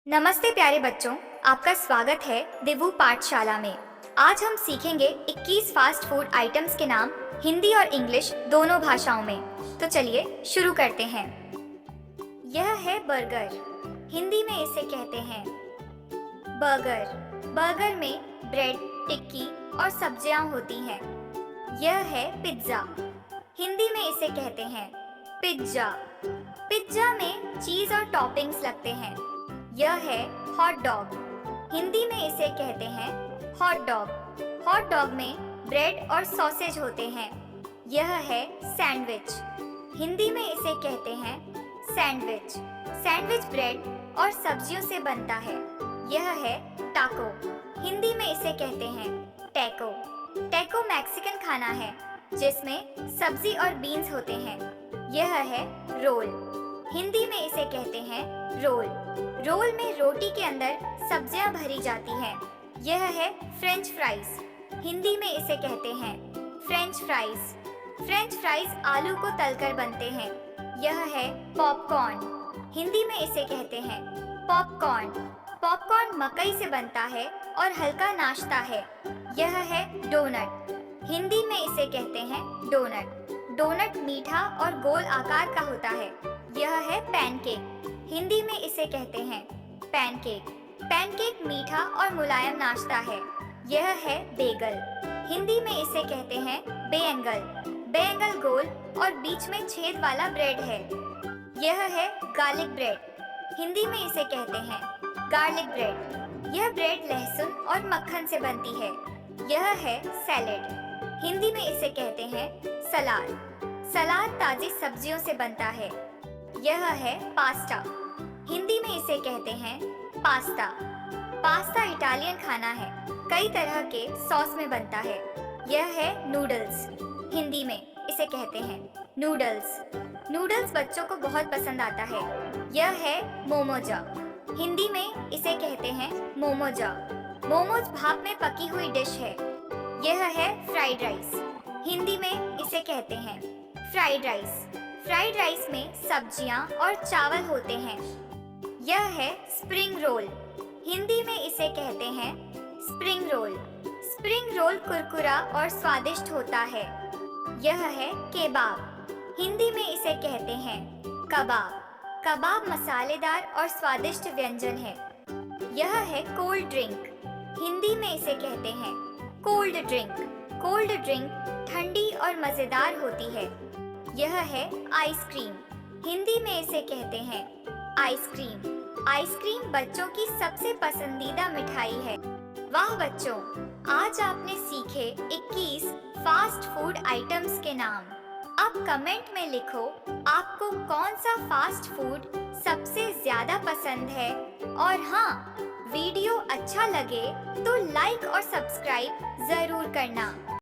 नमस्ते प्यारे बच्चों, आपका स्वागत है दिवु पाठशाला में। आज हम सीखेंगे 21 फास्ट फूड आइटम्स के नाम हिंदी और इंग्लिश दोनों भाषाओं में। तो चलिए शुरू करते हैं। यह है बर्गर। हिंदी में इसे कहते हैं बर्गर। बर्गर में ब्रेड, टिक्की और सब्जियां होती हैं। यह है पिज्ज़ा। हिंदी में इसे कहते हैं पिज्जा। पिज्जा में चीज़ और टॉपिंग्स लगते हैं। यह है हॉट डॉग। हिंदी में इसे कहते हैं हॉट डॉग। हॉट डॉग में ब्रेड और सॉसेज होते हैं। यह है सैंडविच। हिंदी में इसे कहते हैं सैंडविच। सैंडविच ब्रेड और सब्जियों से बनता है। यह है टाको। हिंदी में इसे कहते हैं टैको। टैको मैक्सिकन खाना है जिसमें सब्जी और बीन्स होते हैं। यह है रोल। हिंदी में इसे कहते हैं रोल। रोल में रोटी के अंदर सब्जियां भरी जाती हैं। यह है फ्रेंच फ्राइज। हिंदी में इसे कहते हैं फ्रेंच फ्राइज। फ्रेंच फ्राइज आलू को तलकर बनते हैं। यह है पॉपकॉर्न। हिंदी में इसे कहते हैं पॉपकॉर्न। पॉपकॉर्न मकई से बनता है और हल्का नाश्ता है। यह है डोनट। हिंदी में इसे कहते हैं डोनट। डोनट मीठा और गोल आकार का होता है। यह है पैनकेक। हिंदी में इसे कहते हैं पैनकेक। पैनकेक मीठा और मुलायम नाश्ता है। यह है बेगल। हिंदी में इसे कहते हैं बेएंगल। बेएंगल गोल और बीच में छेद वाला ब्रेड है। यह है गार्लिक ब्रेड। हिंदी में इसे कहते हैं गार्लिक ब्रेड। यह ब्रेड लहसुन और मक्खन से बनती है। यह है सैलेड। हिंदी में इसे कहते हैं सलाद। सलाद ताजी सब्जियों से बनता है। यह है पास्ता। हिंदी में इसे कहते हैं पास्ता। पास्ता इटालियन खाना है। कई तरह के सॉस में बनता है। यह है नूडल्स। हिंदी में इसे कहते हैं नूडल्स। नूडल्स बच्चों को बहुत पसंद आता है। यह है मोमोजा। हिंदी में इसे कहते हैं मोमोजा। मोमोज भाप में पकी हुई डिश है। यह है फ्राइड राइस। हिंदी में इसे कहते हैं फ्राइड राइस। फ्राइड राइस में सब्जियां और चावल होते हैं। यह है स्प्रिंग रोल। हिंदी में इसे कहते हैं स्प्रिंग रोल। स्प्रिंग रोल कुरकुरा और स्वादिष्ट होता है। यह है केबाब। हिंदी में इसे कहते हैं कबाब। कबाब मसालेदार और स्वादिष्ट व्यंजन है। यह है कोल्ड ड्रिंक। हिंदी में इसे कहते हैं कोल्ड ड्रिंक। कोल्ड ड्रिंक ठंडी और मज़ेदार होती है। यह है आइसक्रीम। हिंदी में इसे कहते हैं आइसक्रीम। आइसक्रीम बच्चों की सबसे पसंदीदा मिठाई है। वाह बच्चों, आज आपने सीखे 21 फास्ट फूड आइटम्स के नाम। अब कमेंट में लिखो आपको कौन सा फास्ट फूड सबसे ज्यादा पसंद है। और हाँ, वीडियो अच्छा लगे तो लाइक और सब्सक्राइब जरूर करना।